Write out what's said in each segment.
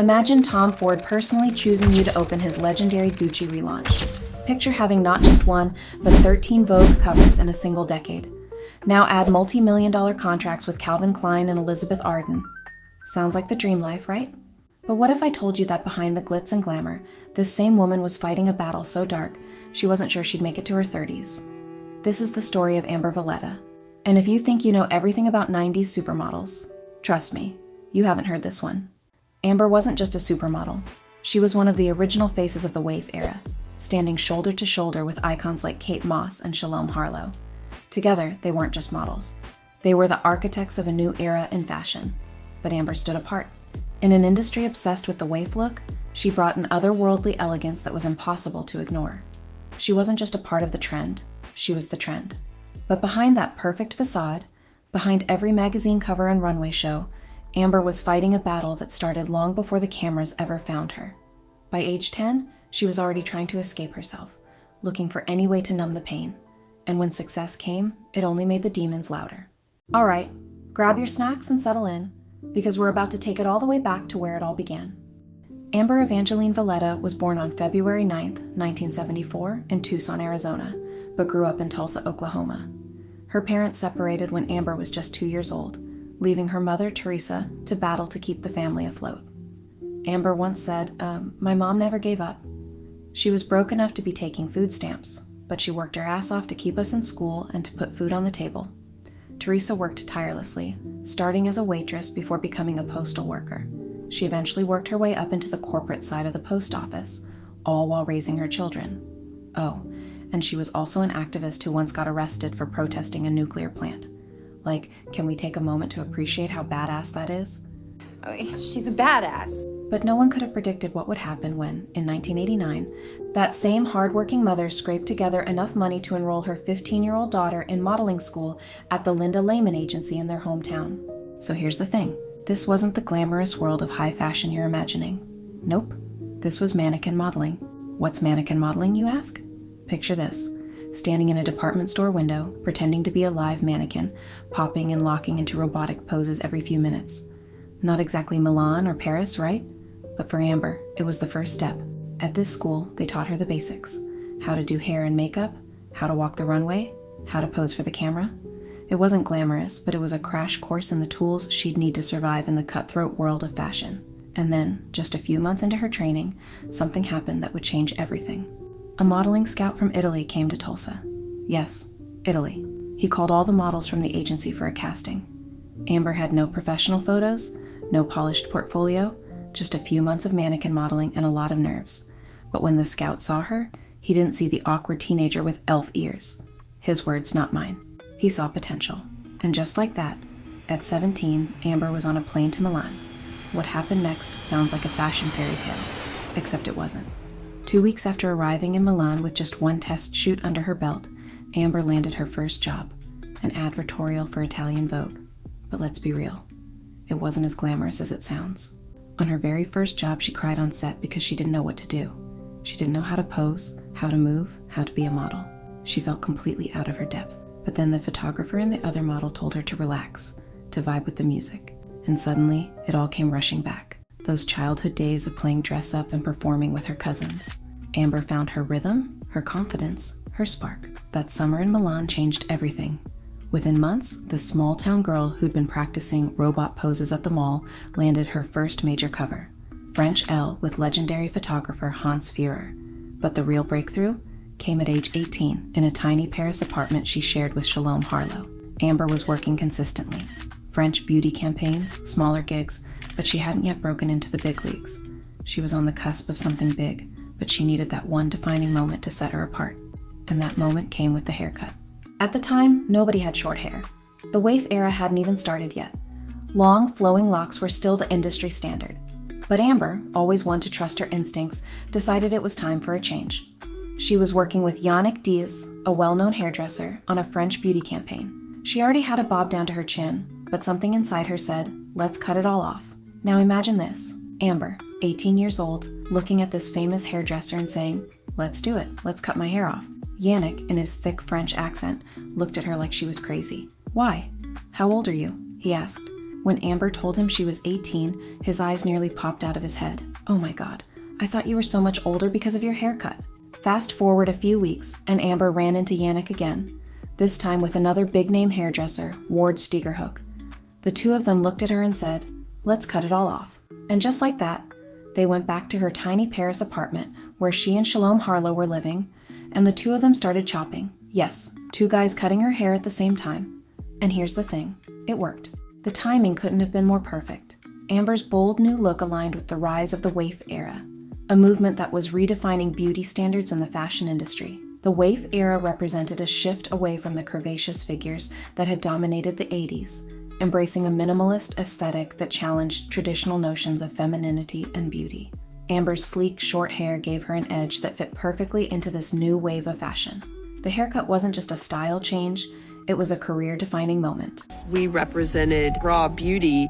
Imagine Tom Ford personally choosing you to open his legendary Gucci relaunch. Picture having not just one, but 13 Vogue covers in a single decade. Now add multi-million-dollar contracts with Calvin Klein and Elizabeth Arden. Sounds like the dream life, right? But what if I told you that behind the glitz and glamour, this same woman was fighting a battle so dark, she wasn't sure she'd make it to her 30s? This is the story of Amber Valletta. And if you think you know everything about 90s supermodels, trust me, you haven't heard this one. Amber wasn't just a supermodel. She was one of the original faces of the wave era, standing shoulder to shoulder with icons like Kate Moss and Shalom Harlow. Together, they weren't just models. They were the architects of a new era in fashion. But Amber stood apart. In an industry obsessed with the waif look, she brought an otherworldly elegance that was impossible to ignore. She wasn't just a part of the trend, she was the trend. But behind that perfect facade, behind every magazine cover and runway show, Amber was fighting a battle that started long before the cameras ever found her. By age 10, she was already trying to escape herself, looking for any way to numb the pain. And when success came, it only made the demons louder. All right, grab your snacks and settle in, because we're about to take it all the way back to where it all began. Amber Evangeline Valletta was born on February 9th, 1974, in Tucson, Arizona, but grew up in Tulsa, Oklahoma. Her parents separated when Amber was just 2 years old, leaving her mother, Teresa, to battle to keep the family afloat. Amber once said, my mom never gave up. She was broke enough to be taking food stamps, but she worked her ass off to keep us in school and to put food on the table. Teresa worked tirelessly, starting as a waitress before becoming a postal worker. She eventually worked her way up into the corporate side of the post office, all while raising her children. Oh, and she was also an activist who once got arrested for protesting a nuclear plant. Like, can we take a moment to appreciate how badass that is? Oh, she's a badass. But no one could have predicted what would happen when, in 1989, that same hardworking mother scraped together enough money to enroll her 15-year-old daughter in modeling school at the Linda Lehman agency in their hometown. So here's the thing. This wasn't the glamorous world of high fashion you're imagining. Nope. This was mannequin modeling. What's mannequin modeling, you ask? Picture this. Standing in a department store window, pretending to be a live mannequin, popping and locking into robotic poses every few minutes. Not exactly Milan or Paris, right? But for Amber, it was the first step. At this school, they taught her the basics. How to do hair and makeup, how to walk the runway, how to pose for the camera. It wasn't glamorous, but it was a crash course in the tools she'd need to survive in the cutthroat world of fashion. And then, just a few months into her training, something happened that would change everything. A modeling scout from Italy came to Tulsa. Yes, Italy. He called all the models from the agency for a casting. Amber had no professional photos, no polished portfolio, just a few months of mannequin modeling and a lot of nerves. But when the scout saw her, he didn't see the awkward teenager with elf ears. His words, not mine. He saw potential. And just like that, at 17, Amber was on a plane to Milan. What happened next sounds like a fashion fairy tale, except it wasn't. 2 weeks after arriving in Milan with just one test shoot under her belt, Amber landed her first job, an advertorial for Italian Vogue. But let's be real, it wasn't as glamorous as it sounds. On her very first job, she cried on set because she didn't know what to do. She didn't know how to pose, how to move, how to be a model. She felt completely out of her depth. But then the photographer and the other model told her to relax, to vibe with the music. And suddenly, it all came rushing back. Those childhood days of playing dress-up and performing with her cousins. Amber found her rhythm, her confidence, her spark. That summer in Milan changed everything. Within months, this small-town girl who'd been practicing robot poses at the mall landed her first major cover, French Elle with legendary photographer Hans Führer. But the real breakthrough came at age 18 in a tiny Paris apartment she shared with Shalom Harlow. Amber was working consistently. French beauty campaigns, smaller gigs, but she hadn't yet broken into the big leagues. She was on the cusp of something big, but she needed that one defining moment to set her apart. And that moment came with the haircut. At the time, nobody had short hair. The waif era hadn't even started yet. Long, flowing locks were still the industry standard. But Amber, always one to trust her instincts, decided it was time for a change. She was working with Yannick Diaz, a well-known hairdresser, on a French beauty campaign. She already had a bob down to her chin, but something inside her said, let's cut it all off. Now imagine this, Amber, 18 years old, looking at this famous hairdresser and saying, let's do it, let's cut my hair off. Yannick, in his thick French accent, looked at her like she was crazy. Why? How old are you? He asked. When Amber told him she was 18, his eyes nearly popped out of his head. "Oh my God, I thought you were so much older because of your haircut." Fast forward a few weeks, and Amber ran into Yannick again, this time with another big-name hairdresser, Ward Stegerhook. The two of them looked at her and said, "Let's cut it all off." And just like that, they went back to her tiny Paris apartment where she and Shalom Harlow were living, and the two of them started chopping. Yes, two guys cutting her hair at the same time. And here's the thing, it worked. The timing couldn't have been more perfect. Amber's bold new look aligned with the rise of the waif era, a movement that was redefining beauty standards in the fashion industry. The waif era represented a shift away from the curvaceous figures that had dominated the 80s, embracing a minimalist aesthetic that challenged traditional notions of femininity and beauty. Amber's sleek, short hair gave her an edge that fit perfectly into this new wave of fashion. The haircut wasn't just a style change, it was a career-defining moment. We represented raw beauty,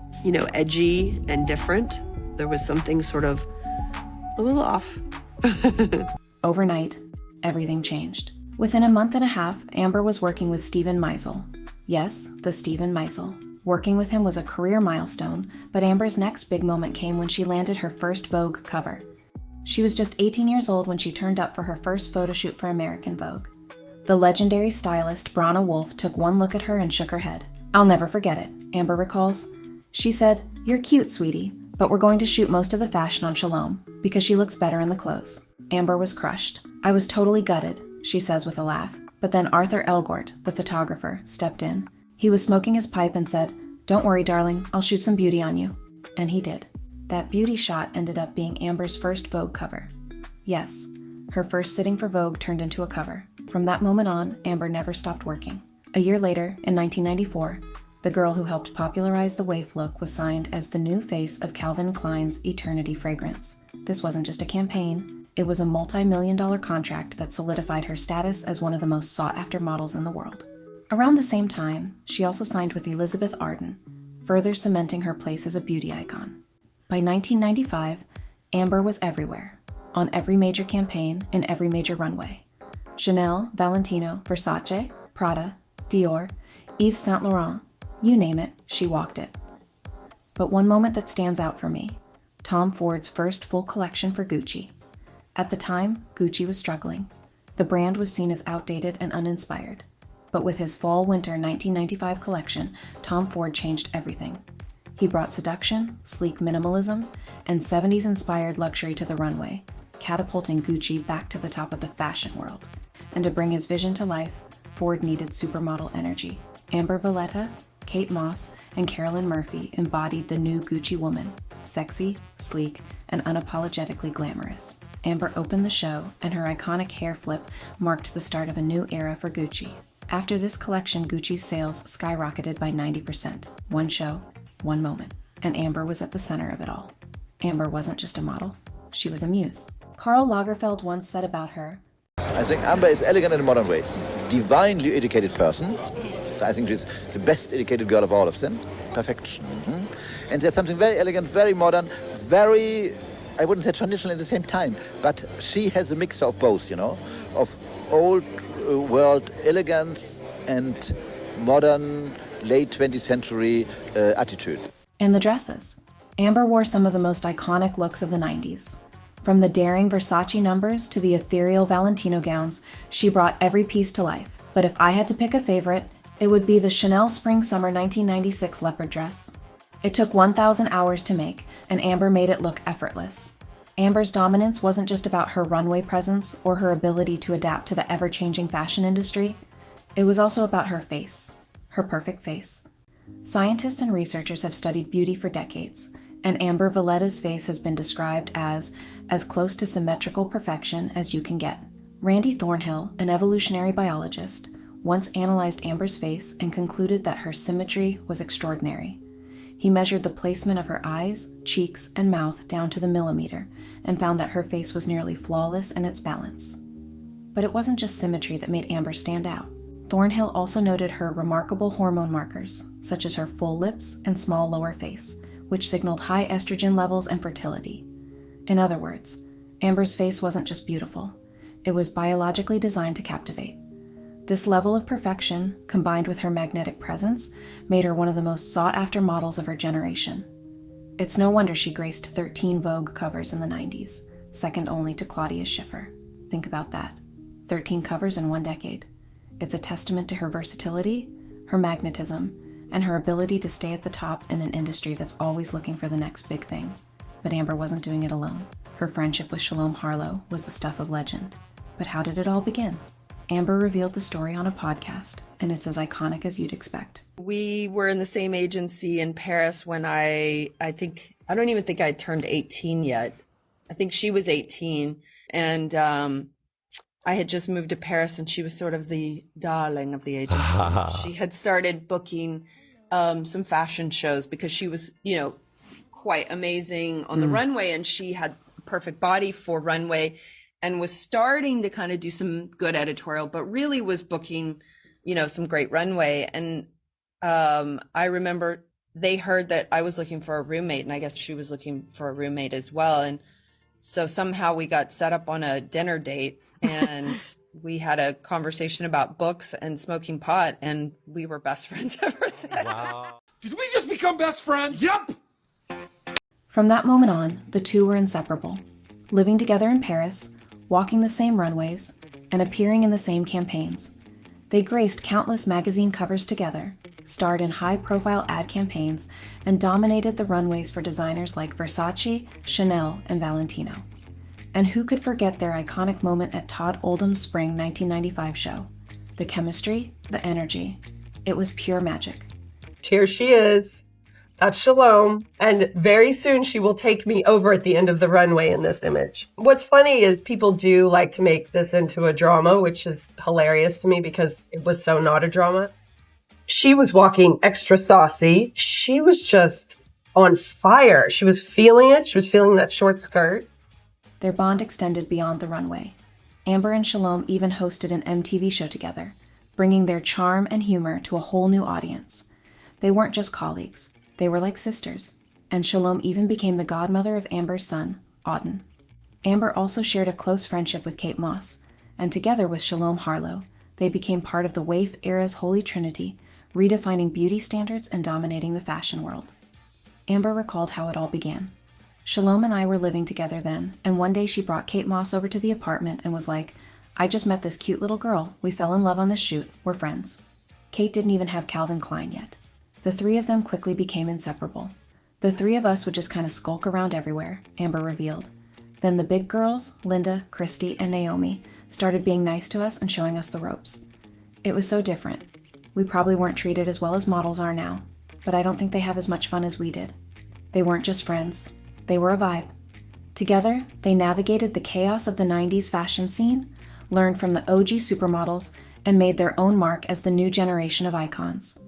edgy and different. There was something sort of a little off. Overnight, everything changed. Within a month and a half, Amber was working with Steven Meisel. Yes, the Steven Meisel. Working with him was a career milestone, but Amber's next big moment came when she landed her first Vogue cover. She was just 18 years old when she turned up for her first photo shoot for American Vogue. The legendary stylist Brana Wolf took one look at her and shook her head. "I'll never forget it," Amber recalls. She said, "You're cute, sweetie, but we're going to shoot most of the fashion on Shalom, because she looks better in the clothes." Amber was crushed. "I was totally gutted," she says with a laugh. But then Arthur Elgort, the photographer, stepped in. He was smoking his pipe and said, "Don't worry, darling, I'll shoot some beauty on you." And he did. That beauty shot ended up being Amber's first Vogue cover. Yes, her first sitting for Vogue turned into a cover. From that moment on, Amber never stopped working. A year later, in 1994, the girl who helped popularize the waif look was signed as the new face of Calvin Klein's Eternity fragrance. This wasn't just a campaign, it was a multi-million-dollar contract that solidified her status as one of the most sought-after models in the world. Around the same time, she also signed with Elizabeth Arden, further cementing her place as a beauty icon. By 1995, Amber was everywhere, on every major campaign, in every major runway. Chanel, Valentino, Versace, Prada, Dior, Yves Saint Laurent, you name it, she walked it. But one moment that stands out for me, Tom Ford's first full collection for Gucci. At the time, Gucci was struggling. The brand was seen as outdated and uninspired. But with his fall-winter 1995 collection, Tom Ford changed everything. He brought seduction, sleek minimalism, and 70s-inspired luxury to the runway, catapulting Gucci back to the top of the fashion world. And to bring his vision to life, Ford needed supermodel energy. Amber Valletta, Kate Moss, and Carolyn Murphy embodied the new Gucci woman, sexy, sleek, and unapologetically glamorous. Amber opened the show, and her iconic hair flip marked the start of a new era for Gucci. After this collection, Gucci's sales skyrocketed by 90%. One show, one moment. And Amber was at the center of it all. Amber wasn't just a model, she was a muse. Karl Lagerfeld once said about her, I think Amber is elegant in a modern way. Divinely educated person. I think she's the best educated girl of all of them. Perfection. And there's something very elegant, very modern, very, I wouldn't say traditional at the same time, but she has a mix of both, of old world elegance and modern, late 20th century attitude. And the dresses. Amber wore some of the most iconic looks of the 90s. From the daring Versace numbers to the ethereal Valentino gowns, she brought every piece to life. But if I had to pick a favorite, it would be the Chanel Spring-Summer 1996 leopard dress. It took 1,000 hours to make, and Amber made it look effortless. Amber's dominance wasn't just about her runway presence or her ability to adapt to the ever-changing fashion industry. It was also about her face, her perfect face. Scientists and researchers have studied beauty for decades, and Amber Valletta's face has been described as close to symmetrical perfection as you can get. Randy Thornhill, an evolutionary biologist, once analyzed Amber's face and concluded that her symmetry was extraordinary. He measured the placement of her eyes, cheeks, and mouth down to the millimeter and found that her face was nearly flawless in its balance. But it wasn't just symmetry that made Amber stand out. Thornhill also noted her remarkable hormone markers, such as her full lips and small lower face, which signaled high estrogen levels and fertility. In other words, Amber's face wasn't just beautiful. It was biologically designed to captivate. This level of perfection, combined with her magnetic presence, made her one of the most sought-after models of her generation. It's no wonder she graced 13 Vogue covers in the 90s, second only to Claudia Schiffer. Think about that. 13 covers in one decade. It's a testament to her versatility, her magnetism, and her ability to stay at the top in an industry that's always looking for the next big thing. But Amber wasn't doing it alone. Her friendship with Shalom Harlow was the stuff of legend. But how did it all begin? Amber revealed the story on a podcast, and it's as iconic as you'd expect. We were in the same agency in Paris when I don't even think I turned 18 yet. I think she was 18, and I had just moved to Paris, and she was sort of the darling of the agency. She had started booking some fashion shows because she was, quite amazing on the runway, and she had a perfect body for runway, and was starting to kind of do some good editorial, but really was booking, some great runway. And I remember they heard that I was looking for a roommate, and I guess she was looking for a roommate as well. And so somehow we got set up on a dinner date, and we had a conversation about books and smoking pot, and we were best friends ever since. Wow. Did we just become best friends? Yep! From that moment on, the two were inseparable, living together in Paris, walking the same runways, and appearing in the same campaigns. They graced countless magazine covers together, starred in high-profile ad campaigns, and dominated the runways for designers like Versace, Chanel, and Valentino. And who could forget their iconic moment at Todd Oldham's Spring 1995 show? The chemistry, the energy. It was pure magic. Here she is. That's Shalom. And very soon she will take me over at the end of the runway in this image. What's funny is people do like to make this into a drama, which is hilarious to me because it was so not a drama. She was walking extra saucy. She was just on fire. She was feeling it. She was feeling that short skirt. Their bond extended beyond the runway. Amber and Shalom even hosted an MTV show together, bringing their charm and humor to a whole new audience. They weren't just colleagues. They were like sisters, and Shalom even became the godmother of Amber's son, Auden. Amber also shared a close friendship with Kate Moss, and together with Shalom Harlow, they became part of the Waif era's Holy Trinity, redefining beauty standards and dominating the fashion world. Amber recalled how it all began. Shalom and I were living together then, and one day she brought Kate Moss over to the apartment and was like, "I just met this cute little girl. We fell in love on this shoot. We're friends." Kate didn't even have Calvin Klein yet. The three of them quickly became inseparable. The three of us would just kind of skulk around everywhere, Amber revealed. Then the big girls, Linda, Christy, and Naomi, started being nice to us and showing us the ropes. It was so different. We probably weren't treated as well as models are now, but I don't think they have as much fun as we did. They weren't just friends. They were a vibe. Together, they navigated the chaos of the 90s fashion scene, learned from the OG supermodels, and made their own mark as the new generation of icons.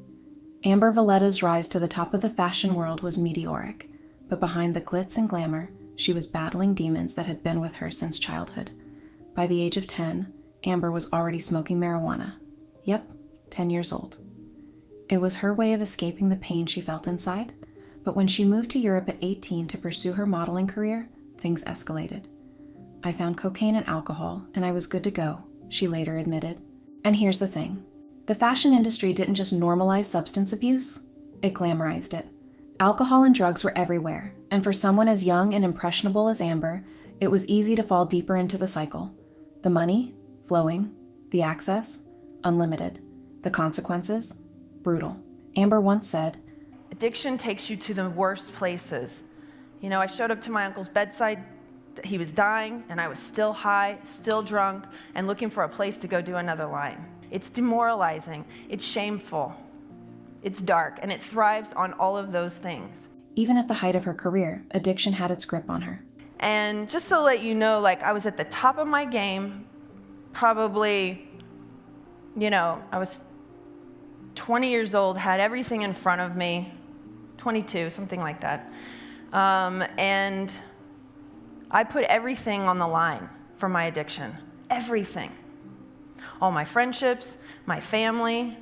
Amber Valletta's rise to the top of the fashion world was meteoric, but behind the glitz and glamour, she was battling demons that had been with her since childhood. By the age of 10, Amber was already smoking marijuana. Yep, 10 years old. It was her way of escaping the pain she felt inside, but when she moved to Europe at 18 to pursue her modeling career, things escalated. "I found cocaine and alcohol, and I was good to go," she later admitted. And here's the thing. The fashion industry didn't just normalize substance abuse, it glamorized it. Alcohol and drugs were everywhere, and for someone as young and impressionable as Amber, it was easy to fall deeper into the cycle. The money, flowing. The access, unlimited. The consequences, brutal. Amber once said, Addiction takes you to the worst places. I showed up to my uncle's bedside. He was dying, and I was still high, still drunk, and looking for a place to go do another line. It's demoralizing, it's shameful, it's dark, and it thrives on all of those things. Even at the height of her career, addiction had its grip on her. And just to let you know, I was at the top of my game, probably, I was 20 years old, had everything in front of me, 22, something like that. And I put everything on the line for my addiction, everything. All my friendships, my family,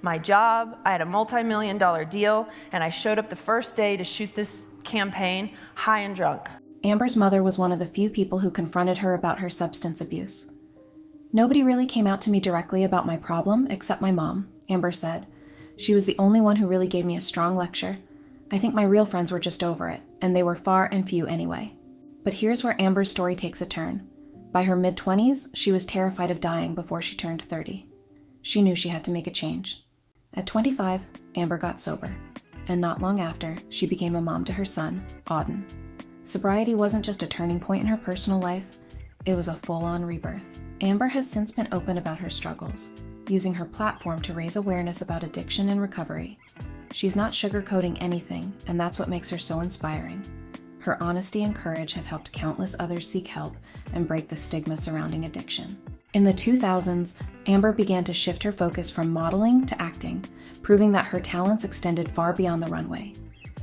my job. I had a multi-million-dollar deal, and I showed up the first day to shoot this campaign high and drunk. Amber's mother was one of the few people who confronted her about her substance abuse. Nobody really came out to me directly about my problem except my mom, Amber said. She was the only one who really gave me a strong lecture. I think my real friends were just over it, and they were far and few anyway. But here's where Amber's story takes a turn. By her mid-20s, she was terrified of dying before she turned 30. She knew she had to make a change. At 25, Amber got sober, and not long after, she became a mom to her son, Auden. Sobriety wasn't just a turning point in her personal life, it was a full-on rebirth. Amber has since been open about her struggles, using her platform to raise awareness about addiction and recovery. She's not sugarcoating anything, and that's what makes her so inspiring. Her honesty and courage have helped countless others seek help and break the stigma surrounding addiction. In the 2000s, Amber began to shift her focus from modeling to acting, proving that her talents extended far beyond the runway.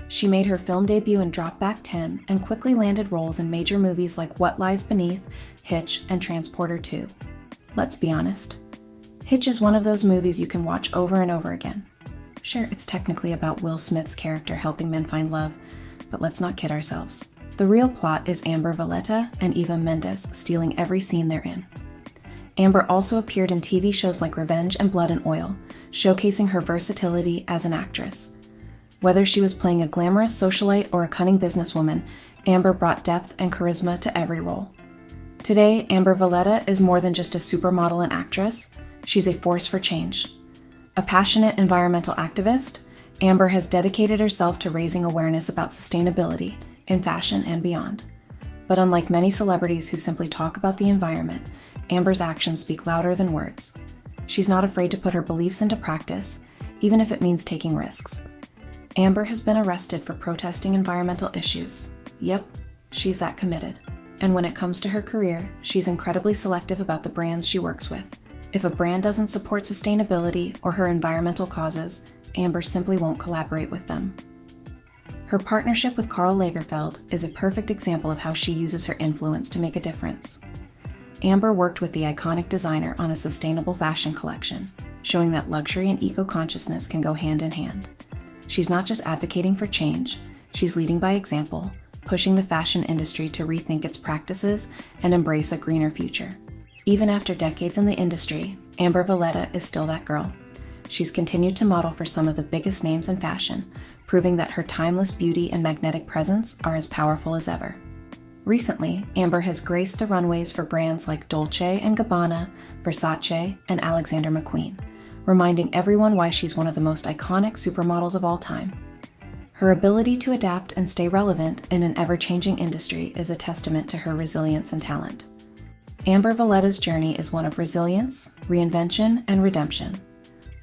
She made her film debut in Drop Back 10 and quickly landed roles in major movies like What Lies Beneath, Hitch, and Transporter 2. Let's be honest. Hitch is one of those movies you can watch over and over again. Sure, it's technically about Will Smith's character helping men find love, but let's not kid ourselves. The real plot is Amber Valletta and Eva Mendes stealing every scene they're in. Amber also appeared in TV shows like Revenge and Blood and Oil, showcasing her versatility as an actress. Whether she was playing a glamorous socialite or a cunning businesswoman, Amber brought depth and charisma to every role. Today, Amber Valletta is more than just a supermodel and actress, she's a force for change. A passionate environmental activist, Amber has dedicated herself to raising awareness about sustainability in fashion and beyond. But unlike many celebrities who simply talk about the environment, Amber's actions speak louder than words. She's not afraid to put her beliefs into practice, even if it means taking risks. Amber has been arrested for protesting environmental issues. Yep, she's that committed. And when it comes to her career, she's incredibly selective about the brands she works with. If a brand doesn't support sustainability or her environmental causes, Amber simply won't collaborate with them. Her partnership with Karl Lagerfeld is a perfect example of how she uses her influence to make a difference. Amber worked with the iconic designer on a sustainable fashion collection, showing that luxury and eco-consciousness can go hand in hand. She's not just advocating for change, she's leading by example, pushing the fashion industry to rethink its practices and embrace a greener future. Even after decades in the industry, Amber Valletta is still that girl. She's continued to model for some of the biggest names in fashion, proving that her timeless beauty and magnetic presence are as powerful as ever. Recently, Amber has graced the runways for brands like Dolce & Gabbana, Versace, and Alexander McQueen, reminding everyone why she's one of the most iconic supermodels of all time. Her ability to adapt and stay relevant in an ever-changing industry is a testament to her resilience and talent. Amber Valletta's journey is one of resilience, reinvention, and redemption.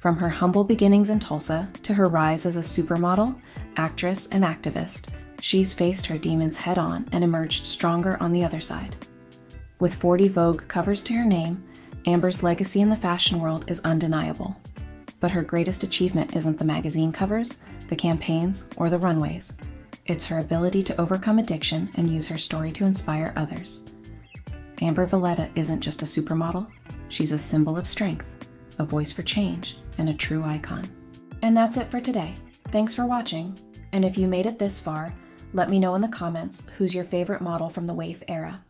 From her humble beginnings in Tulsa to her rise as a supermodel, actress, and activist, she's faced her demons head-on and emerged stronger on the other side. With 40 Vogue covers to her name, Amber's legacy in the fashion world is undeniable. But her greatest achievement isn't the magazine covers, the campaigns, or the runways. It's her ability to overcome addiction and use her story to inspire others. Amber Valletta isn't just a supermodel, she's a symbol of strength, a voice for change, and a true icon. And that's it for today. Thanks for watching, and if you made it this far, let me know in the comments who's your favorite model from the waif era.